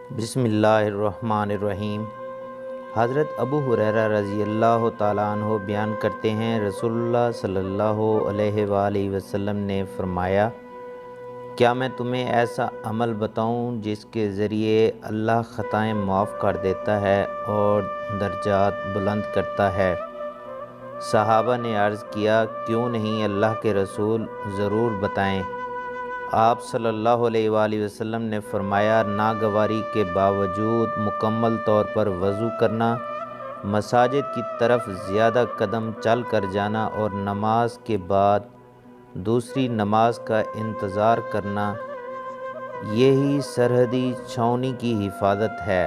बिस्मिल्लाहिर्रहमानिर्रहीम। हज़रत अबू हुरैरा रज़ी अल्लाह ताला अन्हो बयान करते हैं, रसूलुल्लाह सल्लल्लाहु अलैहि वसल्लम ने फ़रमाया, क्या मैं तुम्हें ऐसा अमल बताऊं जिसके ज़रिए अल्लाह ख़ताएँ माफ़ कर देता है और दर्जात बुलंद करता है। सहाबा ने अर्ज़ किया, क्यों नहीं अल्लाह के रसूल, ज़रूर बताएं। आप सल्लल्लाहु अलैहि वसल्लम ने फ़रमाया, नागवारी के बावजूद मुकम्मल तौर पर वज़ू करना, मसाजिद की तरफ ज़्यादा कदम चल कर जाना और नमाज के बाद दूसरी नमाज का इंतज़ार करना, यही सरहदी छावनी की हिफाजत है।